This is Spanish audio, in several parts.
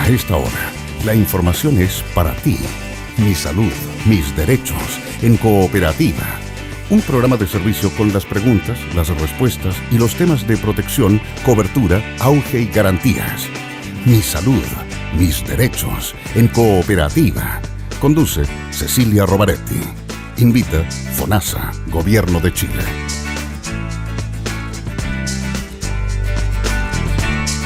A esta hora, la información es para ti. Mi salud, mis derechos, en Cooperativa. Un programa de servicio con las preguntas, las respuestas y los temas de protección, cobertura, auge y garantías. Mi salud, mis derechos, en Cooperativa. Conduce Cecilia Rovaretti. Invita FONASA, Gobierno de Chile.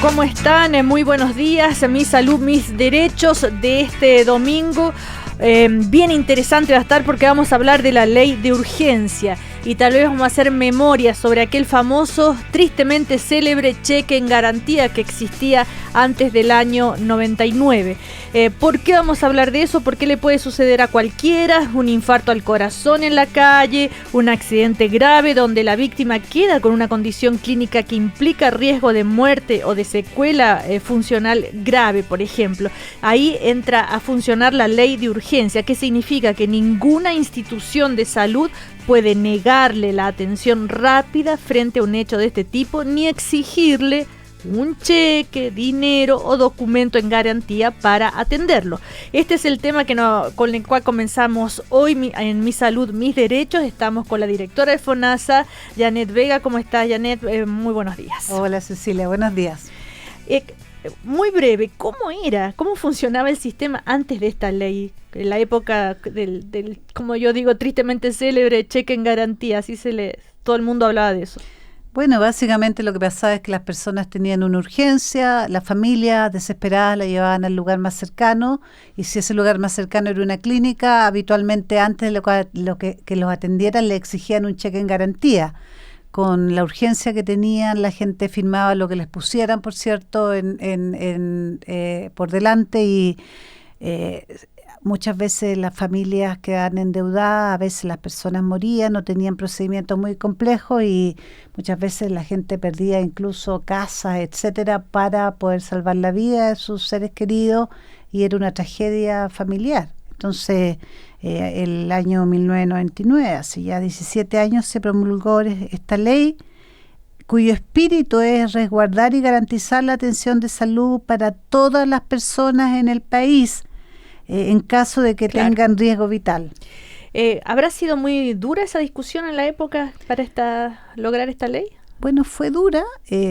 ¿Cómo están? Muy buenos días. Mi salud, mis derechos de este domingo. Bien interesante va a estar porque vamos a hablar de la ley de urgencia y tal vez vamos a hacer memoria sobre aquel famoso, tristemente célebre cheque en garantía que existía antes del año 99. ¿Por qué vamos a hablar de eso? Porque le puede suceder a cualquiera, un infarto al corazón en la calle, un accidente grave donde la víctima queda con una condición clínica que implica riesgo de muerte o de secuela funcional grave, por ejemplo. Ahí entra a funcionar la ley de urgencia, que significa que ninguna institución de salud puede negarle la atención rápida frente a un hecho de este tipo, ni exigirle un cheque, dinero o documento en garantía para atenderlo. Este es el tema con el cual comenzamos hoy en Mi Salud, Mis Derechos. Estamos con la directora de FONASA, Janet Vega. ¿Cómo está, Janet? Muy buenos días. Hola, Cecilia, buenos días. Muy breve, ¿cómo funcionaba el sistema antes de esta ley? En la época del como yo digo, tristemente célebre cheque en garantía, todo el mundo hablaba de eso. Bueno, básicamente lo que pasaba es que las personas tenían una urgencia, la familia desesperada la llevaban al lugar más cercano, y si ese lugar más cercano era una clínica, habitualmente antes de que los atendieran le exigían un cheque en garantía. Con la urgencia que tenían, la gente firmaba lo que les pusieran, por cierto, por delante, y muchas veces las familias quedaban endeudadas, a veces las personas morían o tenían procedimientos muy complejos, y muchas veces la gente perdía incluso casas, etcétera, para poder salvar la vida de sus seres queridos, y era una tragedia familiar. Entonces, el año 1999, hace ya 17 años, se promulgó esta ley, cuyo espíritu es resguardar y garantizar la atención de salud para todas las personas en el país, en caso de que tengan riesgo vital. ¿Habrá sido muy dura esa discusión en la época para lograr esta ley? Bueno, fue dura,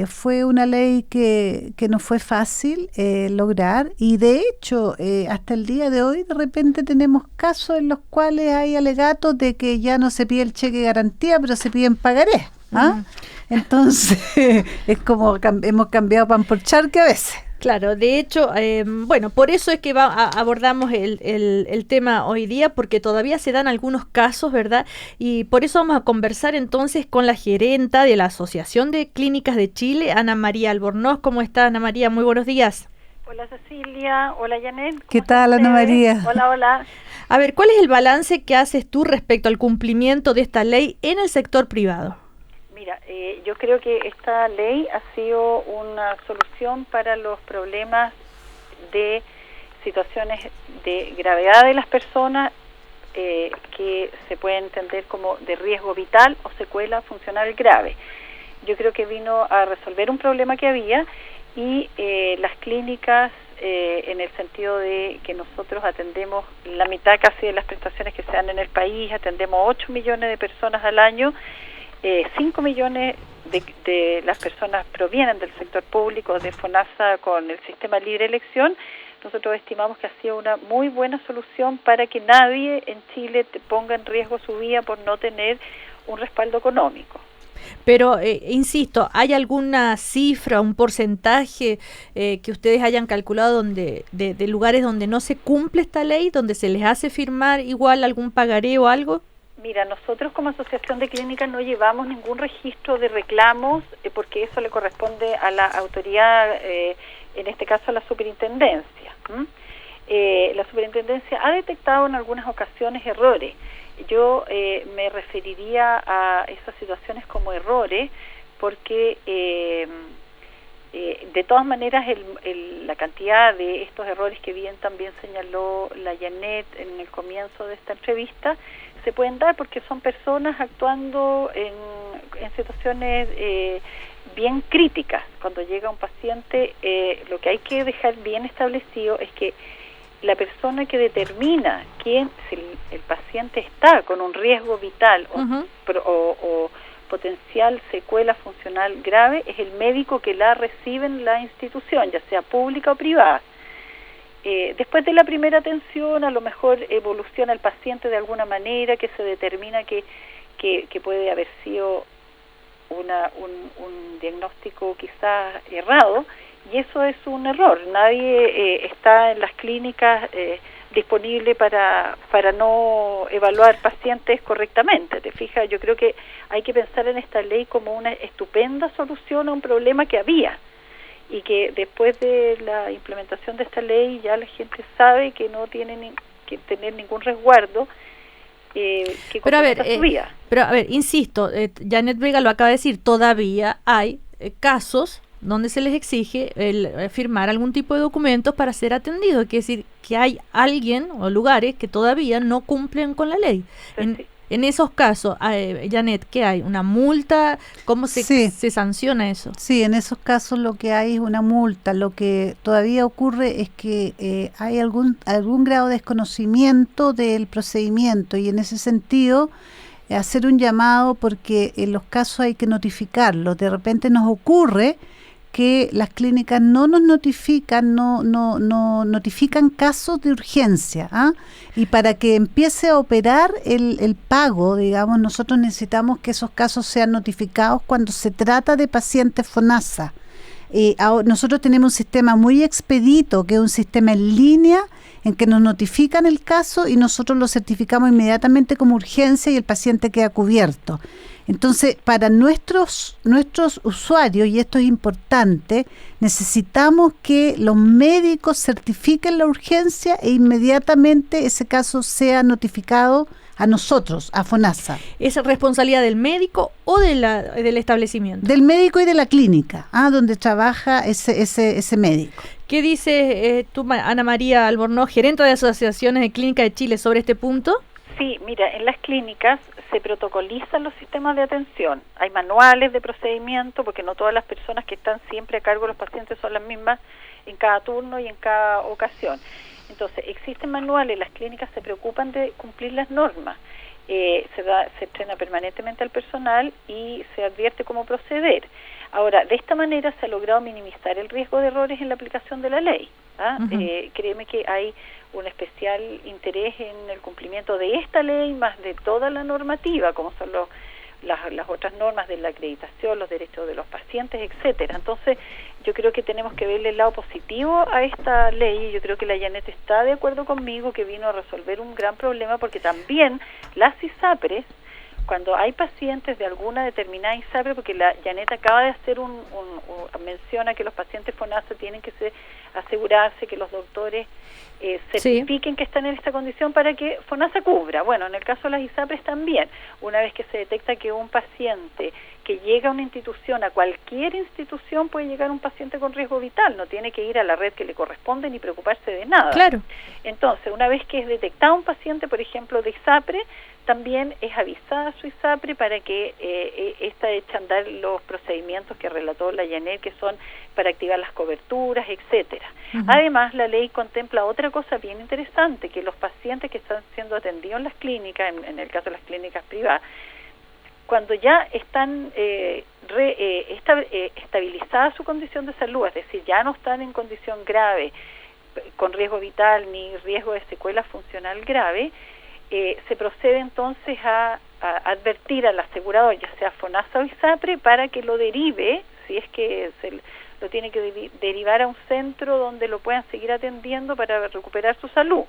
fue una ley que no fue fácil lograr, y de hecho hasta el día de hoy de repente tenemos casos en los cuales hay alegatos de que ya no se pide el cheque de garantía, pero se piden pagarés. ¿Ah? Entonces es como hemos cambiado pan por charque a veces. Claro, de hecho, por eso es que abordamos el tema hoy día, porque todavía se dan algunos casos, ¿verdad? Y por eso vamos a conversar entonces con la gerenta de la Asociación de Clínicas de Chile, Ana María Albornoz. ¿Cómo está, Ana María? Muy buenos días. Hola, Cecilia. Hola, Janet. ¿Qué tal, Ana María? Hola. A ver, ¿cuál es el balance que haces tú respecto al cumplimiento de esta ley en el sector privado? Mira, yo creo que esta ley ha sido una solución para los problemas de situaciones de gravedad de las personas que se pueden entender como de riesgo vital o secuela funcional grave. Yo creo que vino a resolver un problema que había, y las clínicas, en el sentido de que nosotros atendemos la mitad casi de las prestaciones que se dan en el país, atendemos 8 millones de personas al año. 5 millones de las personas provienen del sector público, de FONASA, con el sistema libre elección. Nosotros estimamos que ha sido una muy buena solución para que nadie en Chile ponga en riesgo su vida por no tener un respaldo económico. Pero, insisto, ¿hay alguna cifra, un porcentaje que ustedes hayan calculado de lugares donde no se cumple esta ley, donde se les hace firmar igual algún pagaré o algo? Mira, nosotros como asociación de clínicas no llevamos ningún registro de reclamos, porque eso le corresponde a la autoridad, en este caso a la superintendencia. La superintendencia ha detectado en algunas ocasiones errores. Yo me referiría a esas situaciones como errores, porque de todas maneras la cantidad de estos errores que bien también señaló la Janet en el comienzo de esta entrevista se pueden dar porque son personas actuando en situaciones bien críticas. Cuando llega un paciente, lo que hay que dejar bien establecido es que la persona que determina si el paciente está con un riesgo vital o potencial secuela funcional grave es el médico que la recibe en la institución, ya sea pública o privada. Después de la primera atención, a lo mejor evoluciona el paciente de alguna manera que se determina que puede haber sido un diagnóstico quizás errado, y eso es un error. Nadie está en las clínicas disponible para no evaluar pacientes correctamente. ¿Te fijas? Yo creo que hay que pensar en esta ley como una estupenda solución a un problema que había, y que después de la implementación de esta ley ya la gente sabe que no tiene que tener ningún resguardo que comprometa su vida. Pero a ver, insisto, Janet Vega lo acaba de decir, todavía hay casos donde se les exige firmar algún tipo de documentos para ser atendido. Quiere decir que hay alguien o lugares que todavía no cumplen con la ley. Sí. En esos casos, Janet, ¿qué hay? ¿Una multa? ¿Cómo se sanciona eso? Sí, en esos casos lo que hay es una multa. Lo que todavía ocurre es que hay algún grado de desconocimiento del procedimiento, y en ese sentido hacer un llamado, porque en los casos hay que notificarlos. De repente nos ocurre que las clínicas no nos notifican, no notifican casos de urgencia, y para que empiece a operar el pago, digamos, nosotros necesitamos que esos casos sean notificados cuando se trata de pacientes FONASA. Nosotros tenemos un sistema muy expedito, que es un sistema en línea, en que nos notifican el caso y nosotros lo certificamos inmediatamente como urgencia y el paciente queda cubierto. Entonces, para nuestros usuarios, y esto es importante, necesitamos que los médicos certifiquen la urgencia e inmediatamente ese caso sea notificado a nosotros, a FONASA. ¿Es responsabilidad del médico o del establecimiento? Del médico y de la clínica, donde trabaja ese médico. ¿Qué dices tú, Ana María Albornoz, gerente de Asociaciones de Clínica de Chile, sobre este punto? Sí, mira, en las clínicas se protocolizan los sistemas de atención. Hay manuales de procedimiento, porque no todas las personas que están siempre a cargo de los pacientes son las mismas en cada turno y en cada ocasión. Entonces, existen manuales, las clínicas se preocupan de cumplir las normas. Se entrena permanentemente al personal y se advierte cómo proceder. Ahora, de esta manera se ha logrado minimizar el riesgo de errores en la aplicación de la ley. Créeme que hay un especial interés en el cumplimiento de esta ley, más de toda la normativa, como son las otras normas de la acreditación, los derechos de los pacientes, etcétera. Entonces, yo creo que tenemos que verle el lado positivo a esta ley. Yo creo que la Janet está de acuerdo conmigo, que vino a resolver un gran problema, porque también las ISAPRES, cuando hay pacientes de alguna determinada ISAPRE, porque la Janet acaba de hacer menciona que los pacientes FONASA tienen que asegurarse que los doctores certifiquen que están en esta condición para que FONASA cubra. Bueno, en el caso de las ISAPRES también, una vez que se detecta que un paciente que llega a una institución, a cualquier institución puede llegar un paciente con riesgo vital, no tiene que ir a la red que le corresponde ni preocuparse de nada. Claro. Entonces, una vez que es detectado un paciente, por ejemplo, de ISAPRE, también es avisada a su ISAPRE para que esta eche a andar los procedimientos que relató la Janet, que son para activar las coberturas, etcétera. Además, la ley contempla otra cosa bien interesante, que los pacientes que están siendo atendidos en las clínicas, en el caso de las clínicas privadas, cuando ya están estabilizada su condición de salud, es decir, ya no están en condición grave, con riesgo vital ni riesgo de secuela funcional grave, se procede entonces a advertir al asegurador, ya sea FONASA o ISAPRE, para que lo derive, si es que lo tiene que derivar a un centro donde lo puedan seguir atendiendo para recuperar su salud.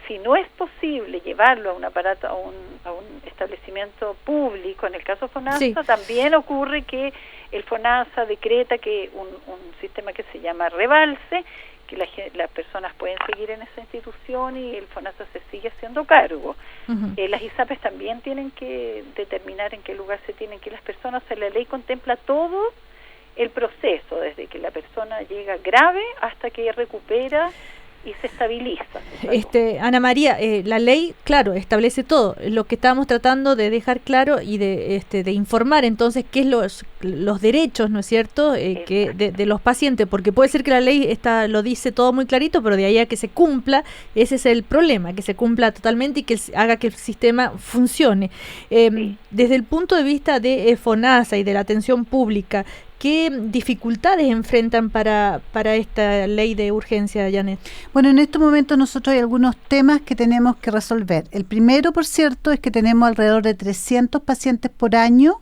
Si no es posible llevarlo a un aparato, a un establecimiento público, en el caso FONASA, también ocurre que el FONASA decreta que un sistema que se llama rebalse, que las personas pueden seguir en esa institución y el FONASA se sigue haciendo cargo. Las ISAPRES también tienen que determinar en qué lugar se tienen que ir las personas. O sea, la ley contempla todo el proceso, desde que la persona llega grave hasta que recupera y se estabiliza. Ana María, la ley, claro, establece todo. Lo que estábamos tratando de dejar claro y de informar entonces qué es los derechos, ¿no es cierto?, que de los pacientes, porque puede ser que la ley lo dice todo muy clarito, pero de ahí a que se cumpla, ese es el problema, que se cumpla totalmente y que haga que el sistema funcione. Desde el punto de vista de FONASA y de la atención pública, ¿qué dificultades enfrentan para esta ley de urgencia, Janet? Bueno, en estos momentos nosotros hay algunos temas que tenemos que resolver. El primero, por cierto, es que tenemos alrededor de 300 pacientes por año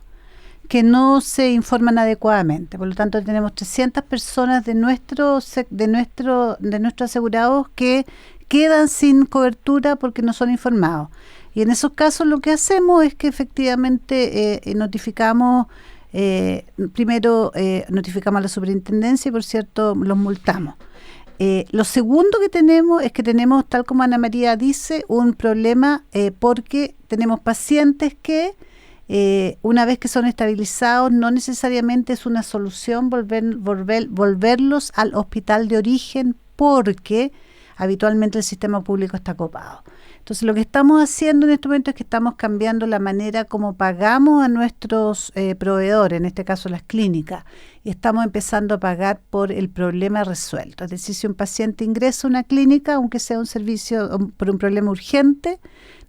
que no se informan adecuadamente. Por lo tanto, tenemos 300 personas de nuestros asegurados que quedan sin cobertura porque no son informados. Y en esos casos lo que hacemos es que efectivamente notificamos. Primero notificamos a la superintendencia y, por cierto, los multamos. Lo segundo que tenemos es que tenemos, tal como Ana María dice, un problema porque tenemos pacientes que una vez que son estabilizados no necesariamente es una solución volverlos al hospital de origen porque habitualmente el sistema público está copado. Entonces, lo que estamos haciendo en este momento es que estamos cambiando la manera como pagamos a nuestros proveedores, en este caso las clínicas, y estamos empezando a pagar por el problema resuelto. Es decir, si un paciente ingresa a una clínica, aunque sea un servicio por un problema urgente,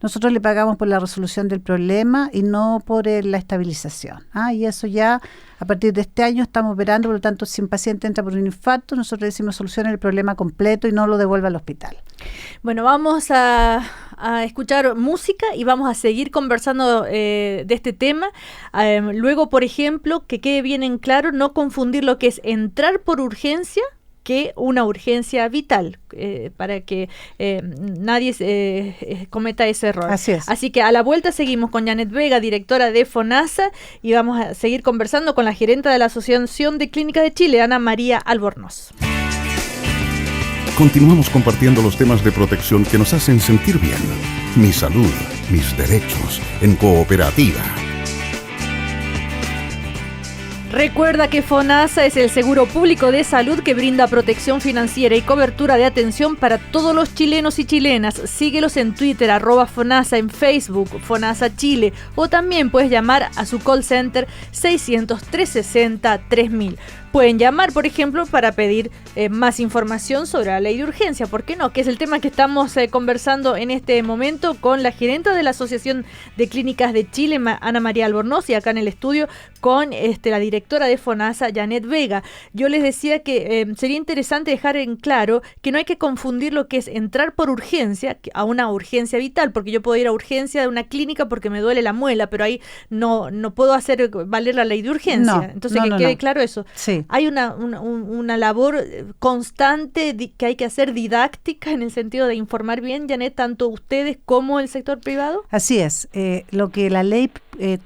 nosotros le pagamos por la resolución del problema y no por la estabilización. Y eso ya, a partir de este año, estamos operando. Por lo tanto, si un paciente entra por un infarto, nosotros le decimos solucione el problema completo y no lo devuelva al hospital. Bueno, vamos a escuchar música y vamos a seguir conversando de este tema. Luego, por ejemplo, que quede bien en claro, no confundir lo que es entrar por urgencia que una urgencia vital, para que nadie cometa ese error. Así es. Así que a la vuelta seguimos con Janet Vega, directora de FONASA, y vamos a seguir conversando con la gerenta de la Asociación de Clínicas de Chile, Ana María Albornoz. Continuamos compartiendo los temas de protección que nos hacen sentir bien. Mi salud, mis derechos, en Cooperativa. Recuerda que FONASA es el seguro público de salud que brinda protección financiera y cobertura de atención para todos los chilenos y chilenas. Síguelos en Twitter, @FONASA, en Facebook, FONASA Chile, o también puedes llamar a su call center 600-360-3000. Pueden llamar, por ejemplo, para pedir más información sobre la ley de urgencia, ¿por qué no? Que es el tema que estamos conversando en este momento con la gerenta de la Asociación de Clínicas de Chile, Ana María Albornoz, y acá en el estudio con la directora de FONASA, Janet Vega. Yo les decía que sería interesante dejar en claro que no hay que confundir lo que es entrar por urgencia a una urgencia vital, porque yo puedo ir a urgencia de una clínica porque me duele la muela, pero ahí no puedo hacer valer la ley de urgencia. No, entonces, que quede claro eso. Sí. Hay una labor constante que hay que hacer, didáctica, en el sentido de informar bien, Janet, tanto ustedes como el sector privado. Así es. Lo que la ley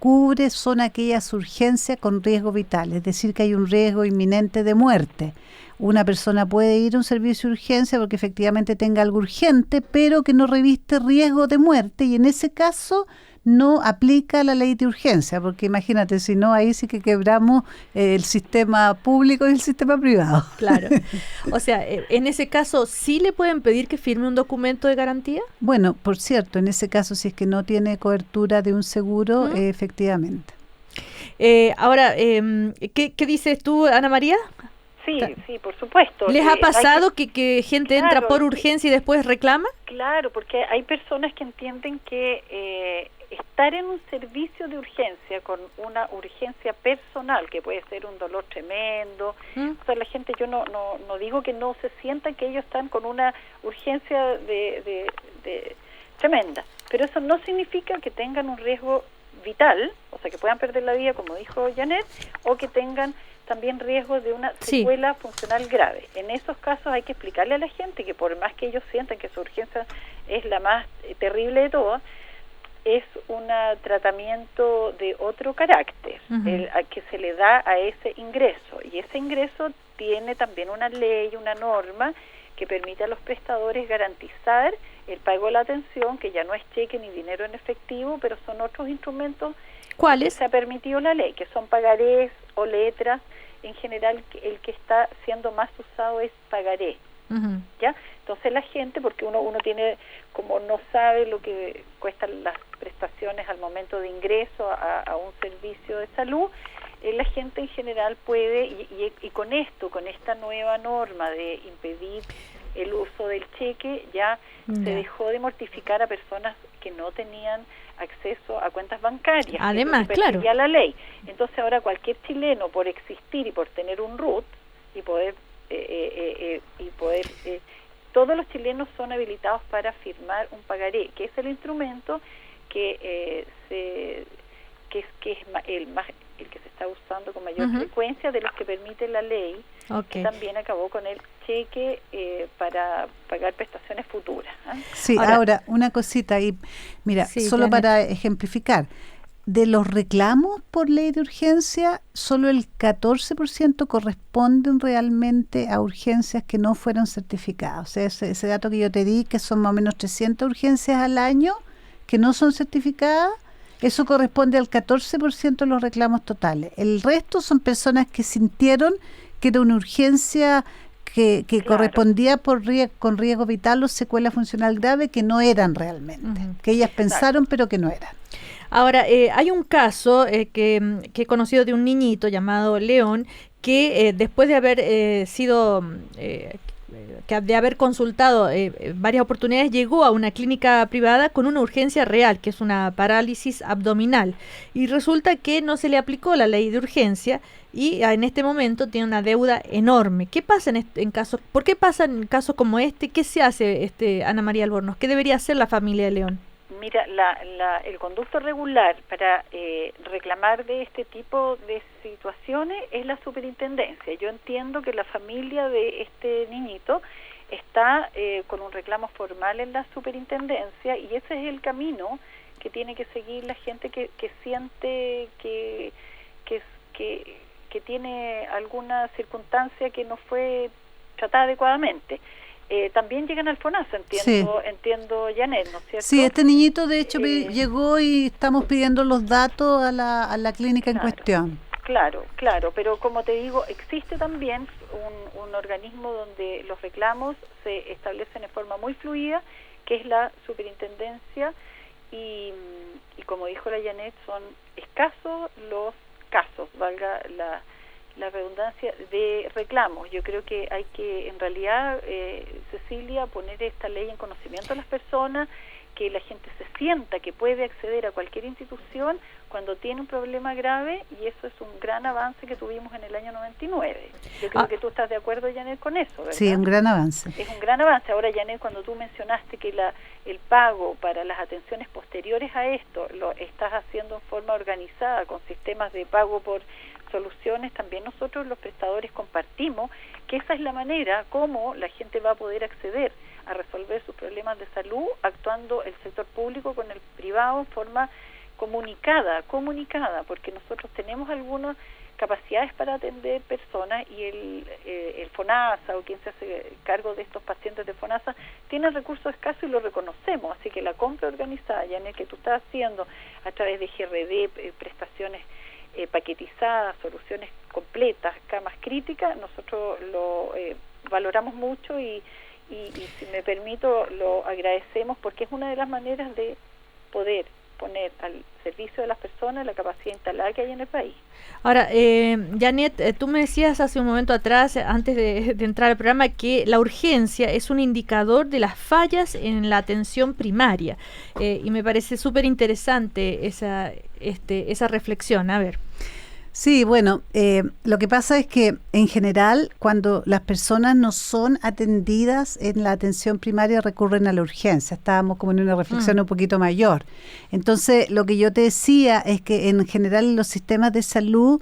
cubre son aquellas urgencias con riesgo vital, es decir, que hay un riesgo inminente de muerte. Una persona puede ir a un servicio de urgencia porque efectivamente tenga algo urgente, pero que no reviste riesgo de muerte, y en ese caso no aplica la ley de urgencia, porque imagínate, si no, ahí sí que quebramos el sistema público y el sistema privado. Claro. O sea, en ese caso, ¿sí le pueden pedir que firme un documento de garantía? Bueno, por cierto, en ese caso, si es que no tiene cobertura de un seguro, efectivamente. Ahora, ¿qué dices tú, Ana María? Sí, por supuesto. ¿Les ha pasado que gente entra por urgencia y después reclama? Claro, porque hay personas que entienden que estar en un servicio de urgencia con una urgencia personal, que puede ser un dolor tremendo, o sea, la gente, yo no digo que no se sienta que ellos están con una urgencia de tremenda, pero eso no significa que tengan un riesgo vital, o sea, que puedan perder la vida, como dijo Janet, o que tengan también riesgo de una secuela funcional grave. En esos casos hay que explicarle a la gente que por más que ellos sientan que su urgencia es la más terrible de todas, es un tratamiento de otro carácter, que se le da a ese ingreso, y ese ingreso tiene también una ley, una norma que permite a los prestadores garantizar el pago de la atención, que ya no es cheque ni dinero en efectivo, pero son otros instrumentos. ¿Cuáles? Que se ha permitido la ley, que son pagarés o letras. En general, el que está siendo más usado es pagaré, ¿Ya? Entonces la gente, porque uno tiene, como no sabe lo que cuestan las prestaciones al momento de ingreso a un servicio de salud, la gente en general puede, y con esta nueva norma de impedir el uso del cheque, ya se dejó de mortificar a personas que no tenían acceso a cuentas bancarias. Además, claro. La ley. Entonces ahora cualquier chileno, por existir y por tener un RUT y poder todos los chilenos son habilitados para firmar un pagaré, que es el instrumento que es el que se está usando con mayor frecuencia de los que permite la ley, que también acabó con el cheque para pagar prestaciones futuras. Sí, ahora una cosita y mira, solo para ejemplificar, de los reclamos por ley de urgencia, solo el 14% corresponden realmente a urgencias que no fueron certificadas. O sea, ese dato que yo te di, que son más o menos 300 urgencias al año que no son certificadas, eso corresponde al 14% de los reclamos totales. El resto son personas que sintieron que era una urgencia que correspondía con riesgo vital o secuela funcional grave que no eran realmente, que ellas pensaron pero que no eran. Ahora, hay un caso que he conocido de un niñito llamado León que después de haber sido... de haber consultado varias oportunidades, llegó a una clínica privada con una urgencia real, que es una parálisis abdominal, y resulta que no se le aplicó la ley de urgencia y en este momento tiene una deuda enorme. ¿Qué pasa ¿Por qué pasa en casos como este? ¿Qué se hace, Ana María Albornoz? ¿Qué debería hacer la familia de León? Mira, el conducto regular para reclamar de este tipo de situaciones es la superintendencia. Yo entiendo que la familia de este niñito está con un reclamo formal en la superintendencia y ese es el camino que tiene que seguir la gente que siente que tiene alguna circunstancia que no fue tratada adecuadamente. También llegan al FONASA, entiendo, Janet, ¿no es cierto? Sí, este niñito de hecho llegó y estamos pidiendo los datos a la clínica en cuestión. Claro, pero como te digo, existe también un organismo donde los reclamos se establecen de forma muy fluida, que es la superintendencia, y como dijo la Janet, son escasos los casos, valga la redundancia, de reclamos. Yo creo que hay que, en realidad, Cecilia, poner esta ley en conocimiento a las personas, que la gente se sienta que puede acceder a cualquier institución cuando tiene un problema grave, y eso es un gran avance que tuvimos en el año 99. Yo creo que tú estás de acuerdo, Janet, con eso, ¿verdad? Sí, un gran avance. Es un gran avance. Ahora, Janet, cuando tú mencionaste que el pago para las atenciones posteriores a esto lo estás haciendo en forma organizada con sistemas de pago por soluciones, también nosotros los prestadores compartimos que esa es la manera como la gente va a poder acceder a resolver sus problemas de salud, actuando el sector público con el privado en forma comunicada, porque nosotros tenemos algunas capacidades para atender personas y el FONASA o quien se hace cargo de estos pacientes de FONASA tiene recursos escasos y lo reconocemos, así que la compra organizada, ya en el que tú estás haciendo a través de GRD, prestaciones paquetizadas, soluciones completas, camas críticas, nosotros lo valoramos mucho y si me permito lo agradecemos porque es una de las maneras de poder poner al servicio de las personas la capacidad instalada que hay en el país. Ahora, Janet, tú me decías hace un momento atrás, antes de entrar al programa, que la urgencia es un indicador de las fallas en la atención primaria, y me parece súper interesante esa reflexión. A ver. Sí, bueno, lo que pasa es que en general cuando las personas no son atendidas en la atención primaria recurren a la urgencia. Estábamos como en una reflexión un poquito mayor. Entonces, lo que yo te decía es que en general en los sistemas de salud,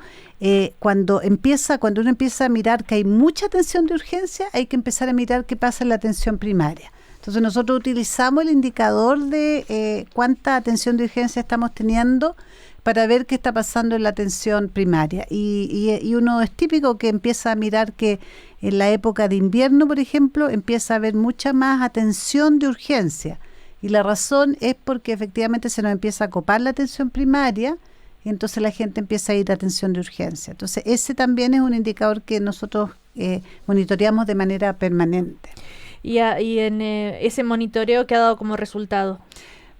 cuando uno empieza a mirar que hay mucha atención de urgencia, hay que empezar a mirar qué pasa en la atención primaria. Entonces nosotros utilizamos el indicador de cuánta atención de urgencia estamos teniendo para ver qué está pasando en la atención primaria. Y uno es típico que empieza a mirar que en la época de invierno, por ejemplo, empieza a haber mucha más atención de urgencia. Y la razón es porque efectivamente se nos empieza a copar la atención primaria y entonces la gente empieza a ir a atención de urgencia. Entonces ese también es un indicador que nosotros monitoreamos de manera permanente. y en ese monitoreo que ha dado como resultado?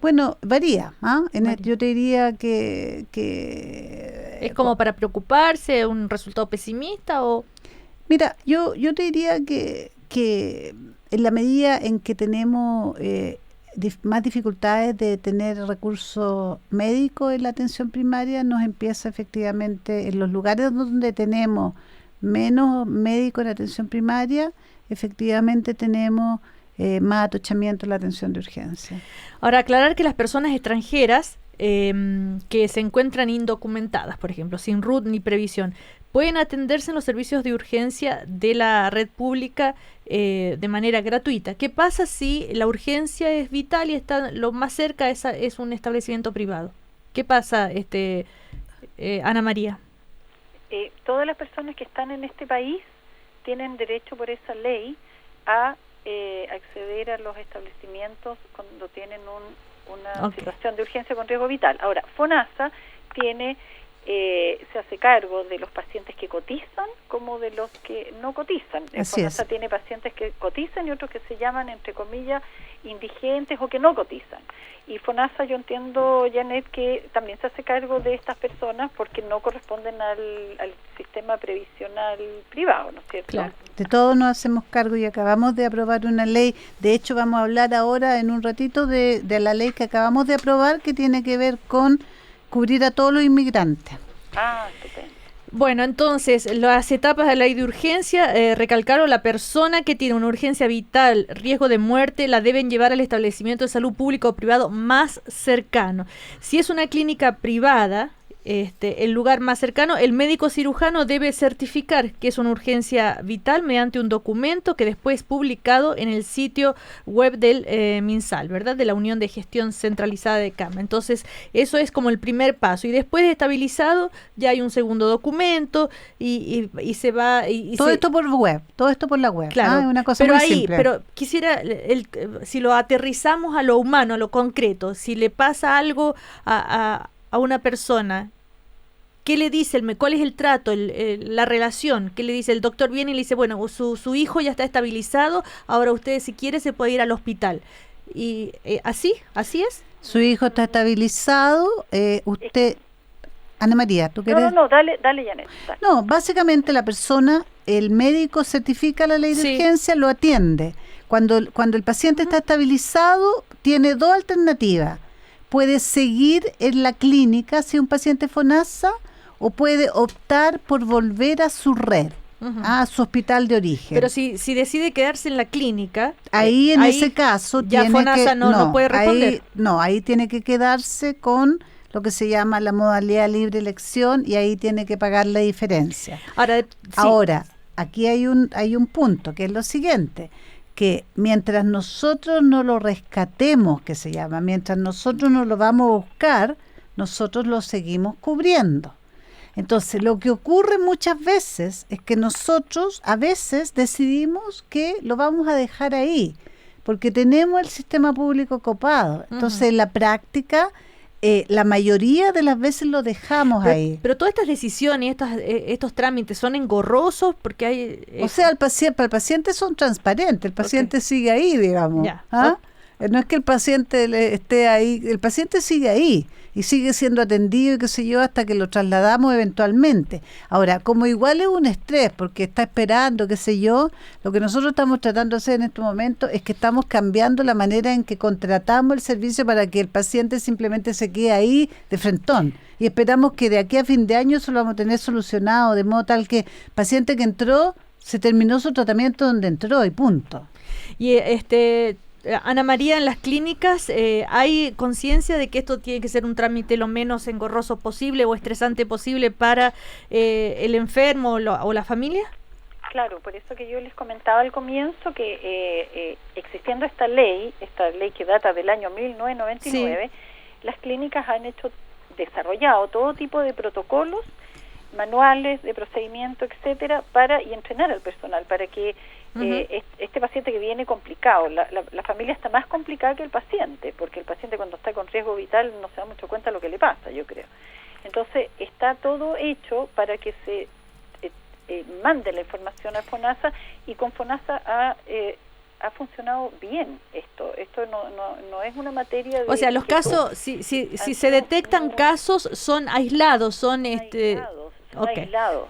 Bueno, varía. Varía. Yo te diría que ¿Es como para preocuparse, un resultado pesimista o...? Mira, yo te diría que en la medida en que tenemos más dificultades de tener recursos médicos en la atención primaria, nos empieza efectivamente, en los lugares donde tenemos menos médicos en la atención primaria, efectivamente tenemos más atochamiento en la atención de urgencia. Ahora, aclarar que las personas extranjeras que se encuentran indocumentadas, por ejemplo, sin RUT ni previsión, pueden atenderse en los servicios de urgencia de la red pública de manera gratuita. ¿Qué pasa si la urgencia es vital y está lo más cerca es un establecimiento privado? ¿Qué pasa, Ana María? Todas las personas que están en este país tienen derecho por esa ley a acceder a los establecimientos cuando tienen una situación de urgencia con riesgo vital. Ahora, FONASA se hace cargo de los pacientes que cotizan como de los que no cotizan. FONASA tiene pacientes que cotizan y otros que se llaman, entre comillas, indigentes o que no cotizan. Y FONASA, yo entiendo, Janet, que también se hace cargo de estas personas porque no corresponden al sistema previsional privado, ¿no es cierto? Claro. De todo nos hacemos cargo y acabamos de aprobar una ley. De hecho, vamos a hablar ahora en un ratito de la ley que acabamos de aprobar, que tiene que ver con cubrir a todos los inmigrantes. Estupendo. Bueno, entonces, las etapas de la ley de urgencia, recalcaron, la persona que tiene una urgencia vital, riesgo de muerte, la deben llevar al establecimiento de salud público o privado más cercano. Si es una clínica privada, el lugar más cercano, el médico cirujano debe certificar que es una urgencia vital mediante un documento que después es publicado en el sitio web del MinSal, ¿verdad? De la Unión de Gestión Centralizada de Cama. Entonces, eso es como el primer paso. Y después de estabilizado, ya hay un segundo documento y se va... Todo esto por web, todo esto por la web. Claro, es una cosa pero muy simple. Pero quisiera, si lo aterrizamos a lo humano, a lo concreto, si le pasa algo a una persona, ¿qué le dice? ¿Cuál es el trato, la relación? ¿Qué le dice? El doctor viene y le dice, bueno, su hijo ya está estabilizado, ahora usted si quiere se puede ir al hospital. Y ¿así es? Su hijo está estabilizado, usted... Ana María, ¿tú querés? No, dale, Janet. Dale. No, básicamente la persona, el médico certifica la ley de urgencia, lo atiende. Cuando el paciente está estabilizado, tiene dos alternativas. Puede seguir en la clínica si es un paciente FONASA o puede optar por volver a su red, a su hospital de origen. Pero si decide quedarse en la clínica, ahí ese caso ya FONASA no puede responder. Ahí tiene que quedarse con lo que se llama la modalidad libre elección y ahí tiene que pagar la diferencia. Ahora, aquí hay un punto que es lo siguiente, que mientras nosotros no lo rescatemos, que se llama, mientras nosotros no lo vamos a buscar, nosotros lo seguimos cubriendo. Entonces, lo que ocurre muchas veces es que nosotros a veces decidimos que lo vamos a dejar ahí, porque tenemos el sistema público copado. Entonces, en la práctica, la mayoría de las veces lo dejamos ahí. Pero todas estas decisiones, estos trámites son engorrosos porque hay... O sea, para el paciente son transparentes, el paciente sigue ahí, digamos. No es que el paciente esté ahí, el paciente sigue ahí y sigue siendo atendido y qué sé yo hasta que lo trasladamos eventualmente. Ahora, como igual es un estrés porque está esperando, qué sé yo, lo que nosotros estamos tratando de hacer en este momento es que estamos cambiando la manera en que contratamos el servicio para que el paciente simplemente se quede ahí de frentón. Y esperamos que de aquí a fin de año eso lo vamos a tener solucionado, de modo tal que el paciente que entró, se terminó su tratamiento donde entró y punto. Y Ana María, en las clínicas, ¿hay conciencia de que esto tiene que ser un trámite lo menos engorroso posible o estresante posible para el enfermo o la familia? Claro, por eso que yo les comentaba al comienzo que existiendo esta ley que data del año 1999, las clínicas han desarrollado todo tipo de protocolos, manuales de procedimiento, etcétera, y entrenar al personal para que este paciente que viene complicado, la familia está más complicada que el paciente, porque el paciente cuando está con riesgo vital no se da mucho cuenta de lo que le pasa, yo creo. Entonces está todo hecho para que se mande la información a FONASA y con FONASA ha funcionado bien esto. Esto no es una materia de... O sea, los casos, si se detectan casos, son aislados, son aislados.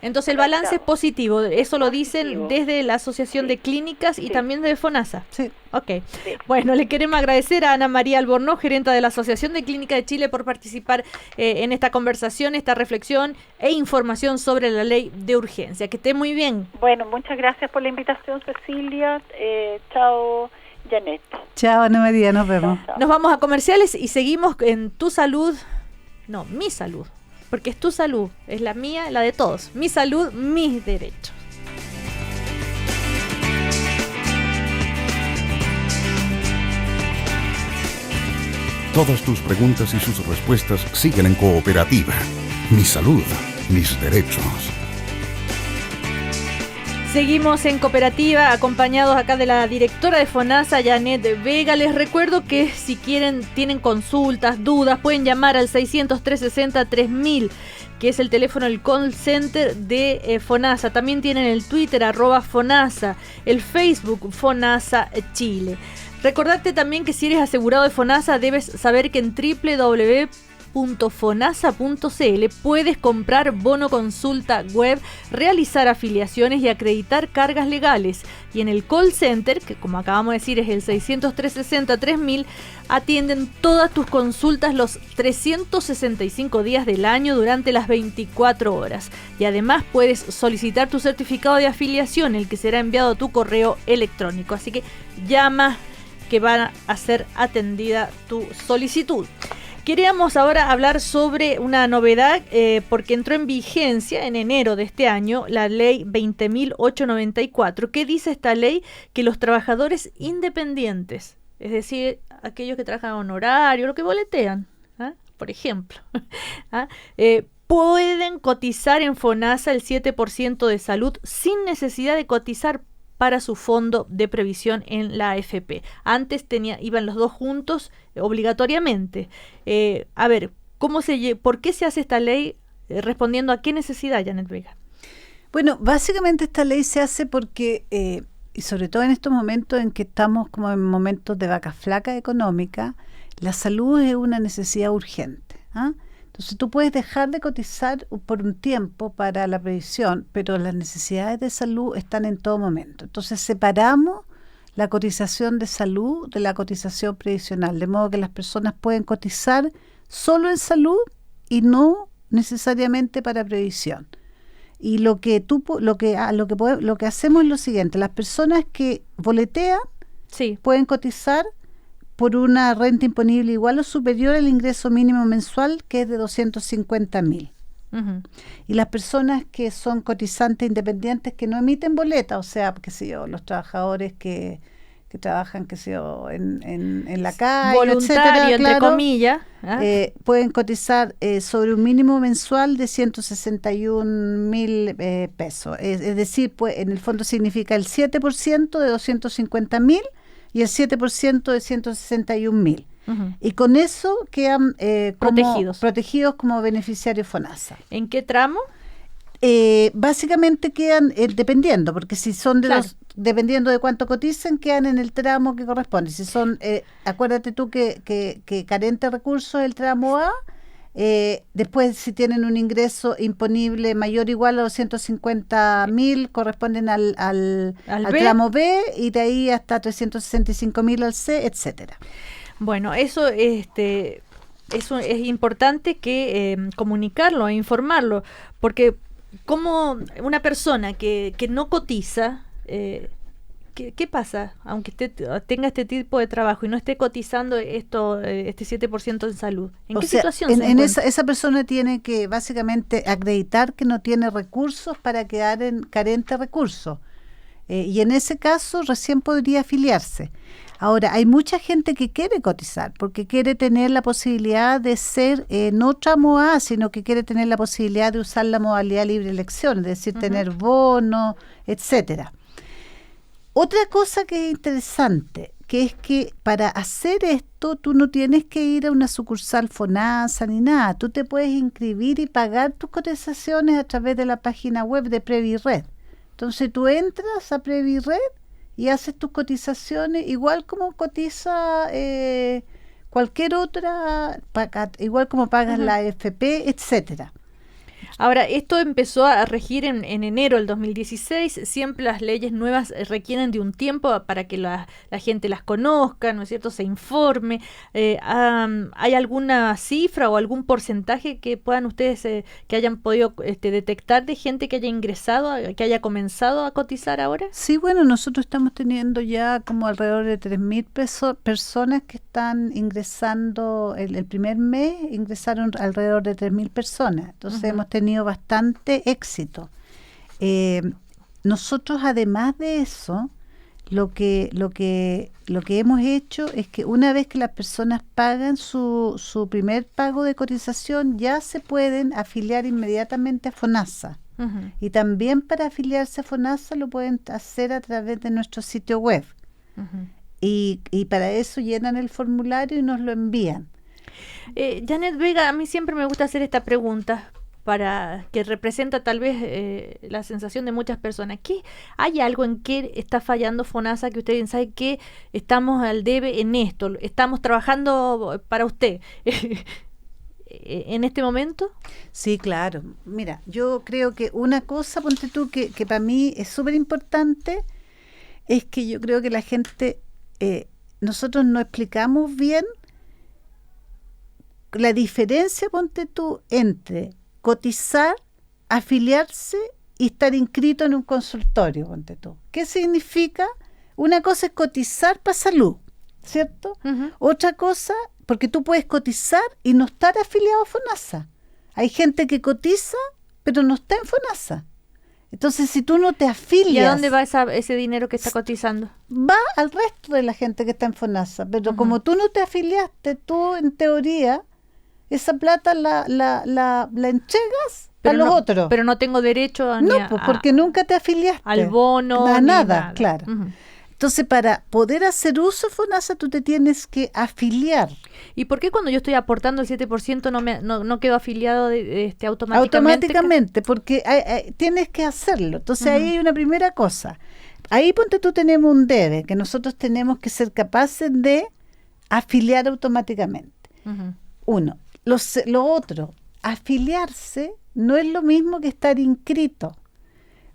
Entonces el balance es positivo, eso lo dicen desde la Asociación de Clínicas y también de FONASA. Sí. Ok. Sí. Bueno, le queremos agradecer a Ana María Albornoz, gerenta de la Asociación de Clínicas de Chile, por participar en esta conversación, esta reflexión e información sobre la ley de urgencia. Que esté muy bien. Bueno, muchas gracias por la invitación, Cecilia. Chao, Janet. Chao, Ana María, nos vemos. Chao. Nos vamos a comerciales y seguimos en mi salud. Porque es tu salud, es la mía, la de todos. Mi salud, mis derechos. Todas tus preguntas y sus respuestas siguen en Cooperativa. Mi salud, mis derechos. Seguimos en Cooperativa, acompañados acá de la directora de FONASA, Janet Vega. Les recuerdo que si tienen consultas, dudas, pueden llamar al 600-360-3000, que es el teléfono del call center de FONASA. También tienen el Twitter, @FONASA, el Facebook, FONASA Chile. Recordarte también que si eres asegurado de FONASA, debes saber que en www.fonasa.cl puedes comprar bono consulta web, realizar afiliaciones y acreditar cargas legales. Y en el call center, que como acabamos de decir es el 600-360-3000, atienden todas tus consultas los 365 días del año durante las 24 horas. Y además puedes solicitar tu certificado de afiliación, el que será enviado a tu correo electrónico. Así que llama, que va a ser atendida tu solicitud. Queríamos ahora hablar sobre una novedad porque entró en vigencia en enero de este año la ley 20.894. ¿Qué dice esta ley? Que los trabajadores independientes, es decir, aquellos que trabajan honorario, lo que boletean, por ejemplo, pueden cotizar en FONASA el 7% de salud sin necesidad de cotizar para su fondo de previsión en la AFP. Antes iban los dos juntos obligatoriamente. A ver, ¿por qué se hace esta ley? Respondiendo a qué necesidad, Janet Vega. Bueno, básicamente esta ley se hace porque, y sobre todo en estos momentos en que estamos como en momentos de vaca flaca económica, la salud es una necesidad urgente. Entonces tú puedes dejar de cotizar por un tiempo para la previsión, pero las necesidades de salud están en todo momento. Entonces separamos la cotización de salud de la cotización previsional, de modo que las personas pueden cotizar solo en salud y no necesariamente para previsión. Y lo que hacemos es lo siguiente: las personas que boletean pueden cotizar por una renta imponible igual o superior al ingreso mínimo mensual, que es de 250.000. Uh-huh. Y las personas que son cotizantes independientes que no emiten boleta, o sea, los trabajadores que trabajan, en la calle, voluntario, etcétera, entre comillas, pueden cotizar sobre un mínimo mensual de 161.000 pesos. Es decir, pues en el fondo significa el 7% de 250.000 y el 7% de 161.000. Uh-huh. Y con eso quedan protegidos como beneficiarios FONASA. ¿En qué tramo? Básicamente quedan dependiendo, porque si son dependiendo de cuánto coticen, quedan en el tramo que corresponde. Si son, acuérdate tú que carente de recursos el tramo A. Después, si tienen un ingreso imponible mayor o igual a 250.000, corresponden al tramo B, y de ahí hasta 365.000 al C, etcétera. Bueno, eso es importante que comunicarlo e informarlo, porque como una persona que no cotiza, ¿qué pasa? Aunque tenga este tipo de trabajo y no esté cotizando este 7% en salud, ¿en qué situación se encuentra? Esa persona tiene que básicamente acreditar que no tiene recursos para quedar en carente de recursos. Y en ese caso recién podría afiliarse. Ahora, hay mucha gente que quiere cotizar porque quiere tener la posibilidad de ser no tramo A, sino que quiere tener la posibilidad de usar la modalidad libre elección, es decir, tener bono, etcétera. Otra cosa que es interesante, que es que para hacer esto tú no tienes que ir a una sucursal FONASA ni nada. Tú te puedes inscribir y pagar tus cotizaciones a través de la página web de Previred. Entonces tú entras a Previred y haces tus cotizaciones igual como cotiza cualquier otra, igual como pagas la AFP, etcétera. Ahora, esto empezó a regir en enero del 2016. Siempre las leyes nuevas requieren de un tiempo para que la gente las conozca, ¿no es cierto?, se informe. ¿Hay alguna cifra o algún porcentaje que puedan ustedes, que hayan podido detectar de gente que haya ingresado, que haya comenzado a cotizar ahora? Sí, bueno, nosotros estamos teniendo ya como alrededor de 3.000 personas que están ingresando. El primer mes ingresaron alrededor de 3.000 personas. Entonces hemos tenido bastante éxito. Nosotros, además de eso, lo que hemos hecho es que una vez que las personas pagan su primer pago de cotización, ya se pueden afiliar inmediatamente a FONASA. Y también para afiliarse a FONASA lo pueden hacer a través de nuestro sitio web. Y para eso llenan el formulario y nos lo envían. Janet Vega, a mí siempre me gusta hacer esta pregunta, para que representa tal vez la sensación de muchas personas. ¿Qué hay algo en que está fallando FONASA que ustedes saben que estamos al debe en esto? ¿Estamos trabajando para usted en este momento? Sí, claro. Mira, yo creo que una cosa, ponte tú, que para mí es súper importante, es que yo creo que la gente, nosotros no explicamos bien la diferencia, ponte tú, entre cotizar, afiliarse y estar inscrito en un consultorio, ponte tú. ¿Qué significa? Una cosa es cotizar para salud, ¿cierto? Otra cosa, porque tú puedes cotizar y no estar afiliado a FONASA. Hay gente que cotiza, pero no está en FONASA. Entonces, si tú no te afilias... ¿Y a dónde va ese dinero que está cotizando? Va al resto de la gente que está en FONASA. Pero como tú no te afiliaste, tú, en teoría, esa plata la entregas a los otros. Pero no tengo derecho a... No, porque nunca te afiliaste. Al bono. A nada, claro. Entonces, para poder hacer uso de FONASA, tú te tienes que afiliar. ¿Y por qué cuando yo estoy aportando el 7% no quedo afiliado automáticamente? Automáticamente, porque tienes que hacerlo. Entonces, ahí hay una primera cosa. Ahí, ponte tú, tenemos un debe, que nosotros tenemos que ser capaces de afiliar automáticamente. Uno. Lo otro, afiliarse no es lo mismo que estar inscrito.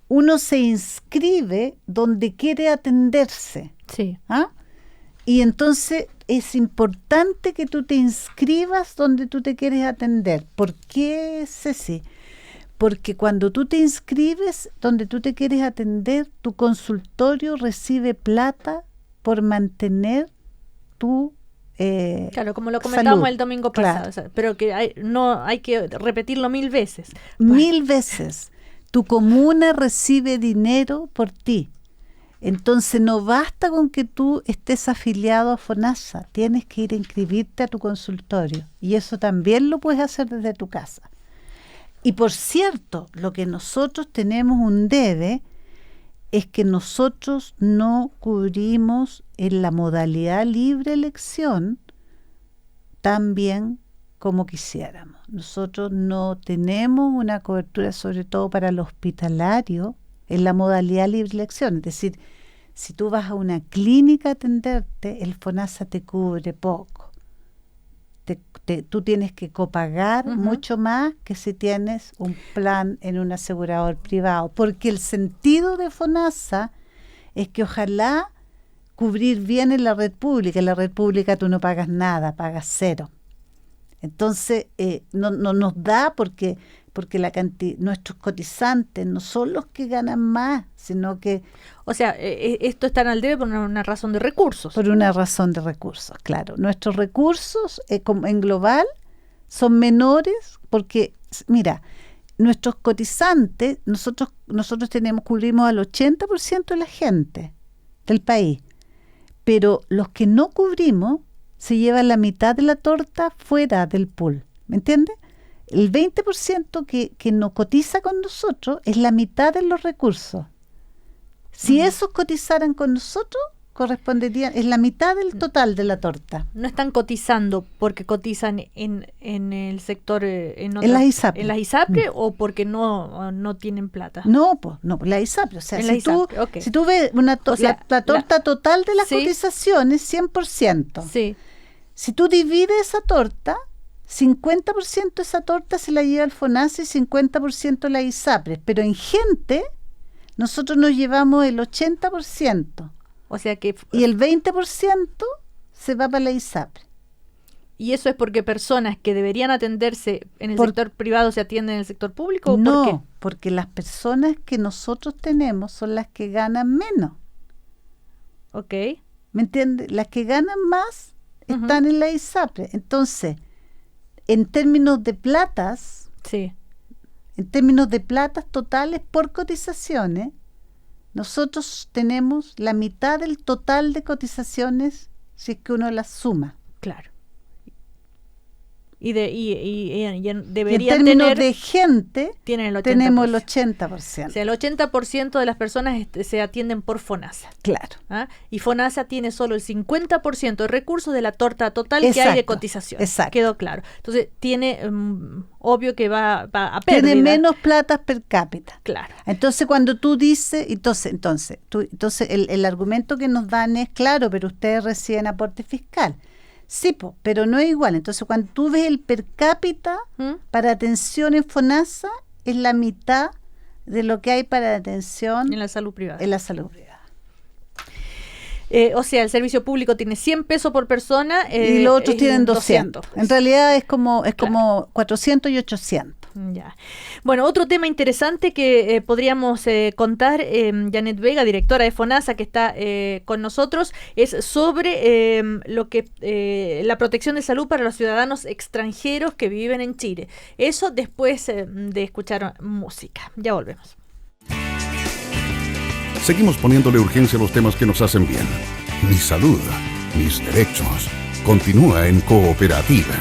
Uno se inscribe donde quiere atenderse. Sí. ¿Ah? Y entonces es importante que tú te inscribas donde tú te quieres atender. ¿Por qué, Ceci? Porque cuando tú te inscribes donde tú te quieres atender, tu consultorio recibe plata por mantener tu claro, como lo comentábamos salud. El domingo pasado, Claro. o sea, pero que no hay que repetirlo 1000 veces. 1000 veces. Tu comuna recibe dinero por ti. Entonces no basta con que tú estés afiliado a FONASA, tienes que ir a inscribirte a tu consultorio. Y eso también lo puedes hacer desde tu casa. Y por cierto, lo que nosotros tenemos un debe es que nosotros no cubrimos en la modalidad libre elección tan bien como quisiéramos. Nosotros no tenemos una cobertura, sobre todo para el hospitalario, en la modalidad libre elección. Es decir, si tú vas a una clínica a atenderte, el FONASA te cubre poco. Tú tienes que copagar mucho más que si tienes un plan en un asegurador privado, porque el sentido de FONASA es que ojalá cubrir bien en la red pública. En la red pública tú no pagas nada, pagas cero. Entonces no nos da porque nuestros cotizantes no son los que ganan más, sino que... O sea, esto está al debe por una razón de recursos. Por una razón de recursos, claro. Nuestros recursos en global son menores porque, mira, nuestros cotizantes, nosotros cubrimos al 80% de la gente del país, pero los que no cubrimos se llevan la mitad de la torta fuera del pool, ¿me entiendes? El 20% que no cotiza con nosotros es la mitad de los recursos. Si esos cotizaran con nosotros, corresponderían, es la mitad del total de la torta. No están cotizando porque cotizan en el sector, en las ISAPRE. ¿En las ISAPRE o porque no tienen plata? No, la ISAPRE. O sea, si tú ves la torta total de las cotizaciones, 100%. Sí. Si tú divides esa torta, 50% de esa torta se la lleva el FONASA y 50% la ISAPRE. Pero en gente, nosotros nos llevamos el 80%. O sea que... Y el 20% se va para la ISAPRE. ¿Y eso es porque personas que deberían atenderse en el sector privado se atienden en el sector público? ¿O no, por qué? Porque las personas que nosotros tenemos son las que ganan menos. Ok. ¿Me entiendes? Las que ganan más están en la ISAPRE. Entonces, en términos de platas, en términos de platas totales por cotizaciones, nosotros tenemos la mitad del total de cotizaciones si es que uno las suma. Claro. Y en deberían términos tener, de gente, tenemos el 80%. O sea, el 80% de las personas se atienden por FONASA. Claro. ¿Ah? Y FONASA tiene solo el 50% de recursos de la torta total que hay de cotización. Exacto. Quedó claro. Entonces, tiene, obvio que va a pérdida. Tiene menos plata per cápita. Claro. Entonces, cuando tú dices, entonces el argumento que nos dan es, claro, pero ustedes reciben aporte fiscal. Sí, pero no es igual. Entonces, cuando tú ves el per cápita para atención en FONASA, es la mitad de lo que hay para atención en la salud privada. O sea, el servicio público tiene 100 pesos por persona. Y los otros tienen 200. En realidad es como 400 y 800. Ya. Bueno, otro tema interesante que podríamos contar, Janet Vega, directora de FONASA, que está con nosotros, es sobre la protección de salud para los ciudadanos extranjeros que viven en Chile. Eso después de escuchar música. Ya volvemos. Seguimos poniéndole urgencia a los temas que nos hacen bien. Mi salud, mis derechos. Continúa en Cooperativa.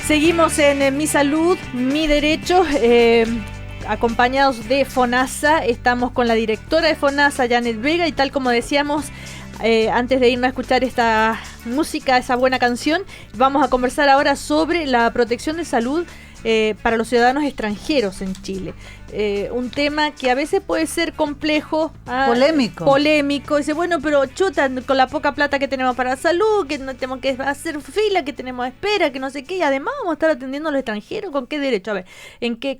Seguimos en Mi Salud, Mi Derecho, acompañados de FONASA. Estamos con la directora de FONASA, Janet Vega, y tal como decíamos, antes de irme a escuchar esta música, esa buena canción, vamos a conversar ahora sobre la protección de salud para los ciudadanos extranjeros en Chile. Un tema que a veces puede ser complejo, polémico. Dice, bueno, pero chuta, con la poca plata que tenemos para la salud, que no tenemos que hacer fila, que tenemos espera, que no sé qué, y además vamos a estar atendiendo a los extranjeros, ¿con qué derecho? A ver,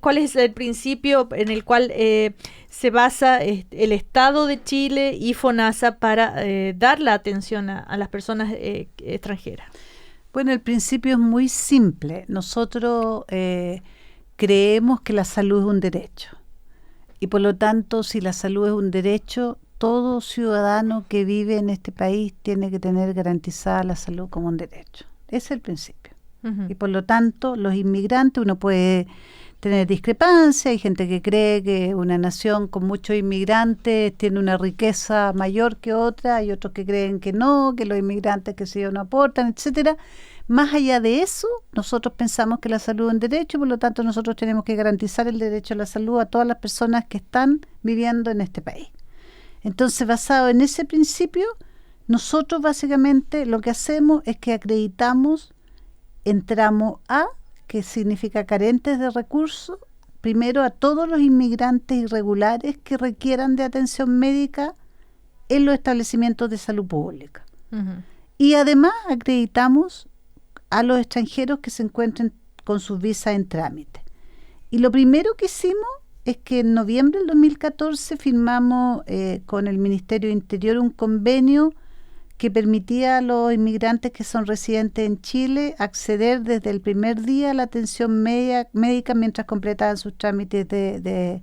¿cuál es el principio en el cual se basa el Estado de Chile y FONASA para dar la atención a las personas extranjeras? Bueno, el principio es muy simple. Nosotros creemos que la salud es un derecho. Y por lo tanto, si la salud es un derecho, todo ciudadano que vive en este país tiene que tener garantizada la salud como un derecho. Ese es el principio. Y por lo tanto, los inmigrantes, uno puede tener discrepancia, hay gente que cree que una nación con muchos inmigrantes tiene una riqueza mayor que otra, hay otros que creen que no, que los inmigrantes que sí o no aportan, etcétera. Más allá de eso, nosotros pensamos que la salud es un derecho, por lo tanto nosotros tenemos que garantizar el derecho a la salud a todas las personas que están viviendo en este país. Entonces, basado en ese principio, nosotros básicamente lo que hacemos es que acreditamos en tramo A, que significa carentes de recursos, primero a todos los inmigrantes irregulares que requieran de atención médica en los establecimientos de salud pública. Y además acreditamos a los extranjeros que se encuentren con sus visas en trámite. Y lo primero que hicimos es que en noviembre del 2014 firmamos con el Ministerio de Interior un convenio que permitía a los inmigrantes que son residentes en Chile acceder desde el primer día a la atención médica mientras completaban sus trámites de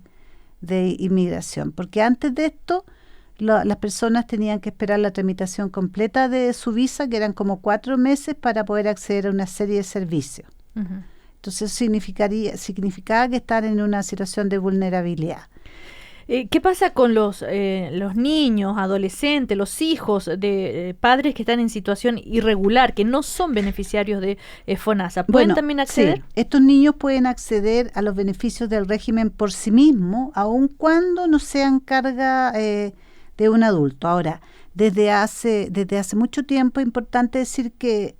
inmigración. Porque antes de esto, las personas tenían que esperar la tramitación completa de su visa, que eran como 4 meses, para poder acceder a una serie de servicios. Entonces significaba que están en una situación de vulnerabilidad. ¿Qué pasa con los niños, adolescentes, los hijos de padres que están en situación irregular, que no son beneficiarios de FONASA? ¿Pueden también acceder? Sí, estos niños pueden acceder a los beneficios del régimen por sí mismos, aun cuando no sean carga de un adulto. Ahora, desde hace mucho tiempo es importante decir que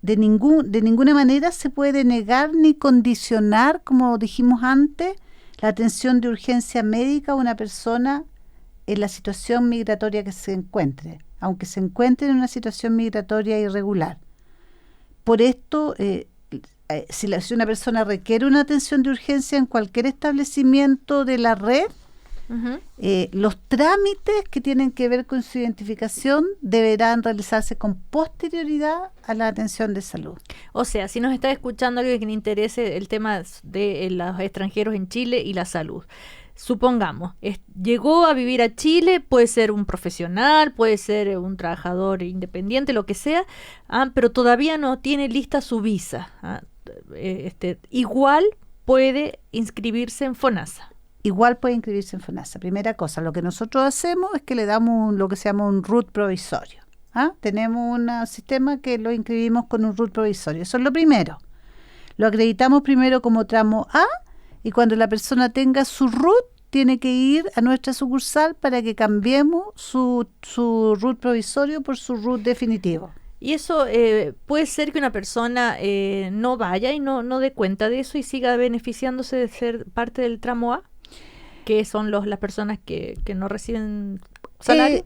de ninguna manera se puede negar ni condicionar, como dijimos antes, la atención de urgencia médica a una persona en la situación migratoria que se encuentre, aunque se encuentre en una situación migratoria irregular. Por esto, si una persona requiere una atención de urgencia en cualquier establecimiento de la red, los trámites que tienen que ver con su identificación deberán realizarse con posterioridad a la atención de salud. O sea, si nos está escuchando alguien que le interese el tema de los extranjeros en Chile y la salud, supongamos, llegó a vivir a Chile, puede ser un profesional, puede ser un trabajador independiente, lo que sea, pero todavía no tiene lista su visa. Igual puede inscribirse en FONASA. Igual puede inscribirse en FONASA. Primera cosa, lo que nosotros hacemos es que le damos lo que se llama un RUT provisorio. Tenemos un sistema que lo inscribimos con un RUT provisorio. Eso es lo primero. Lo acreditamos primero como tramo A, y cuando la persona tenga su RUT, tiene que ir a nuestra sucursal para que cambiemos su RUT provisorio por su RUT definitivo. Y eso puede ser que una persona no vaya y no dé cuenta de eso y siga beneficiándose de ser parte del tramo A, que son las personas que no reciben salario.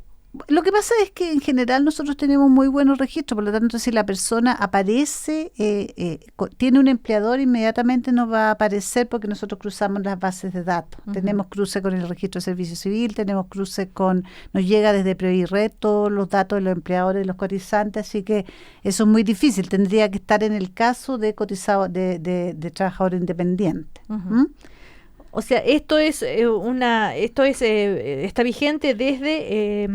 Lo que pasa es que en general nosotros tenemos muy buenos registros, por lo tanto si la persona aparece, tiene un empleador, inmediatamente nos va a aparecer porque nosotros cruzamos las bases de datos. Tenemos cruce con el registro de servicio civil, tenemos cruce nos llega desde Previred todos los datos de los empleadores y los cotizantes, así que eso es muy difícil, tendría que estar en el caso de cotizado de trabajador independiente. O sea, está vigente desde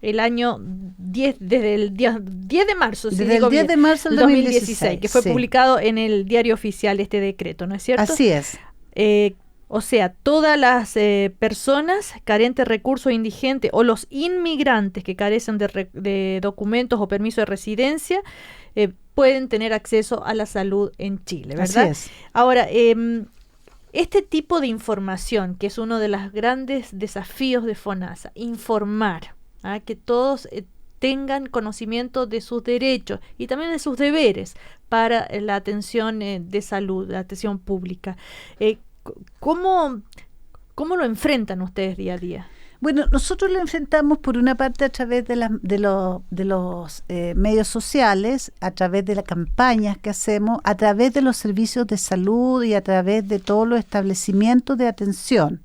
el año 10, desde el 10 de marzo, desde el 10 de marzo del 2016, que fue publicado en el Diario Oficial este decreto, ¿no es cierto? Así es. O sea, todas las personas carentes de recursos indigentes o los inmigrantes que carecen de documentos o permiso de residencia pueden tener acceso a la salud en Chile, ¿verdad? Así es. Ahora, este tipo de información, que es uno de los grandes desafíos de FONASA, informar, que todos tengan conocimiento de sus derechos y también de sus deberes para la atención de salud, la atención pública. ¿Cómo lo enfrentan ustedes día a día? Bueno, nosotros lo enfrentamos por una parte a través de los medios sociales, a través de las campañas que hacemos, a través de los servicios de salud y a través de todos los establecimientos de atención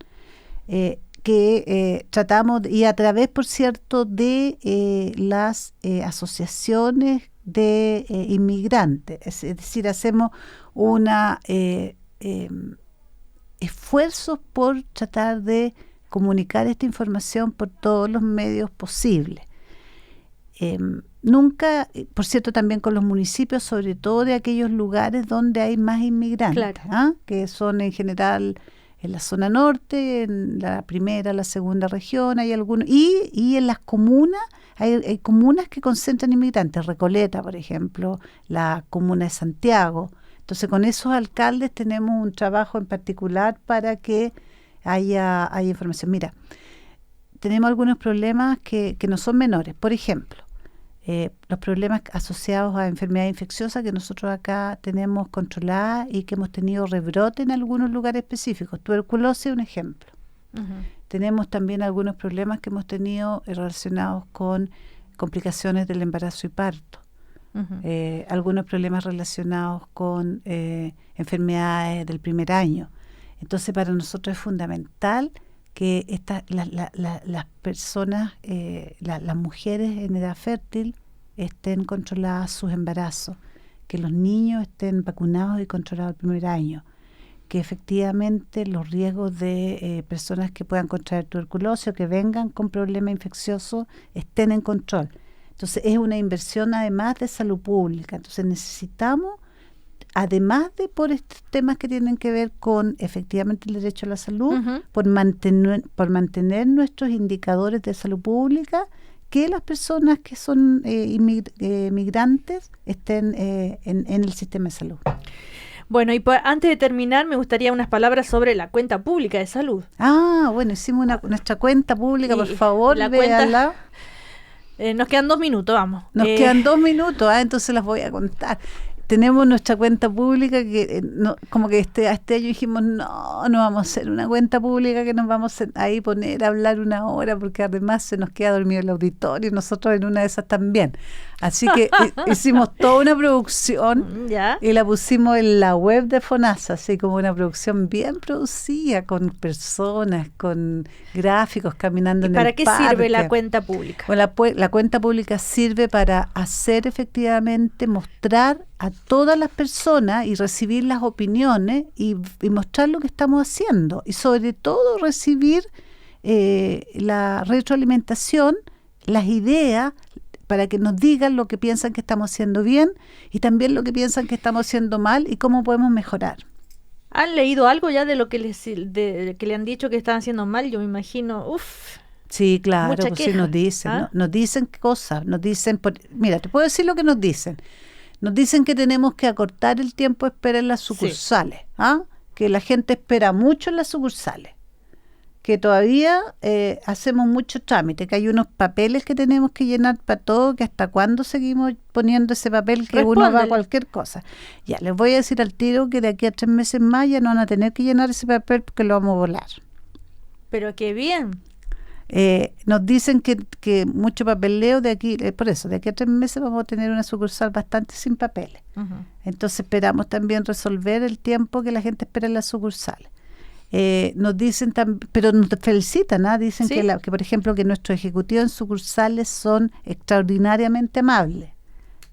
que tratamos, y a través, por cierto, de las asociaciones de inmigrantes. Es decir, hacemos esfuerzos por tratar de comunicar esta información por todos los medios posibles. Nunca, por cierto, también con los municipios, sobre todo de aquellos lugares donde hay más inmigrantes, claro. Que son en general en la zona norte, en la primera, la segunda región, hay algunos, y en las comunas, hay comunas que concentran inmigrantes, Recoleta, por ejemplo, la comuna de Santiago. Entonces, con esos alcaldes tenemos un trabajo en particular para que haya información. Mira, tenemos algunos problemas que no son menores. Por ejemplo, los problemas asociados a enfermedades infecciosas que nosotros acá tenemos controladas y que hemos tenido rebrote en algunos lugares específicos. Tuberculosis es un ejemplo. Tenemos también algunos problemas que hemos tenido relacionados con complicaciones del embarazo y parto. Algunos problemas relacionados con enfermedades del primer año. Entonces, para nosotros es fundamental que las personas, las mujeres en edad fértil estén controladas sus embarazos, que los niños estén vacunados y controlados el primer año, que efectivamente los riesgos de personas que puedan contraer tuberculosis o que vengan con problemas infecciosos estén en control. Entonces, es una inversión además de salud pública. Entonces, necesitamos además de por estos temas que tienen que ver con efectivamente el derecho a la salud, Ujú. por mantener nuestros indicadores de salud pública, que las personas que son migrantes estén en el sistema de salud. Bueno, y antes de terminar, me gustaría unas palabras sobre la cuenta pública de salud. Bueno, hicimos nuestra cuenta pública, por Y favor, la véanla. Nos quedan 2 minutos, vamos. Nos quedan 2 minutos, entonces las voy a contar. Tenemos nuestra cuenta pública que como que este año dijimos no vamos a hacer una cuenta pública que nos vamos a ahí poner a hablar 1 hora, porque además se nos queda dormido el auditorio y nosotros en una de esas también. Así que hicimos toda una producción ¿Ya? y la pusimos en la web de FONASA, así como una producción bien producida, con personas, con gráficos caminando ¿Y en para el qué parque. sirve la cuenta pública? Bueno, la cuenta pública sirve para hacer efectivamente, mostrar a todas las personas y recibir las opiniones y mostrar lo que estamos haciendo, y sobre todo recibir la retroalimentación, las ideas, para que nos digan lo que piensan que estamos haciendo bien y también lo que piensan que estamos haciendo mal y cómo podemos mejorar. ¿Han leído algo ya de lo que que le han dicho que están haciendo mal? Yo me imagino, Sí, claro, mucha pues sí queja, nos dicen, ¿ah? Nos dicen cosas, nos dicen, mira, te puedo decir lo que nos dicen. Nos dicen que tenemos que acortar el tiempo de espera en las sucursales, que la gente espera mucho en las sucursales, que todavía hacemos mucho trámite, que hay unos papeles que tenemos que llenar para todo, que hasta cuándo seguimos poniendo ese papel, que uno va a cualquier cosa. Ya, les voy a decir al tiro que de aquí a 3 meses más ya no van a tener que llenar ese papel porque lo vamos a volar. Pero qué bien. Nos dicen que mucho papeleo de aquí, por eso, de aquí a 3 meses vamos a tener una sucursal bastante sin papeles. Uh-huh. Entonces esperamos también resolver el tiempo que la gente espera en las sucursales. Nos dicen pero nos felicitan, dicen ¿Sí? que por ejemplo que nuestros ejecutivos en sucursales son extraordinariamente amables.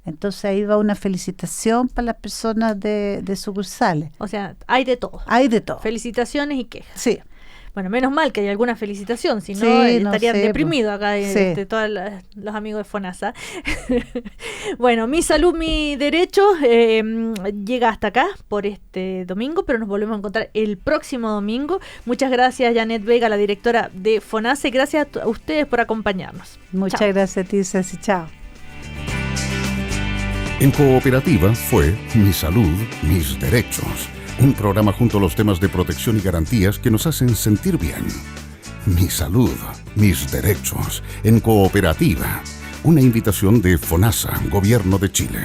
Entonces ahí va una felicitación para las personas de sucursales. O sea, hay de todo. Hay de todo. Felicitaciones y quejas. Sí. Bueno, menos mal que hay alguna felicitación, si no Sí, estarían no sé, deprimidos acá sí. todos los amigos de FONASA. Bueno, Mi Salud, Mi Derecho llega hasta acá por este domingo, pero nos volvemos a encontrar el próximo domingo. Muchas gracias, Janet Vega, la directora de FONASA, y gracias a ustedes por acompañarnos. Muchas Chao. gracias a ti, Ceci. Chao. En Cooperativa fue Mi Salud, Mis Derechos. Un programa junto a los temas de protección y garantías que nos hacen sentir bien. Mi Salud, Mis Derechos. En Cooperativa. Una invitación de FONASA, Gobierno de Chile.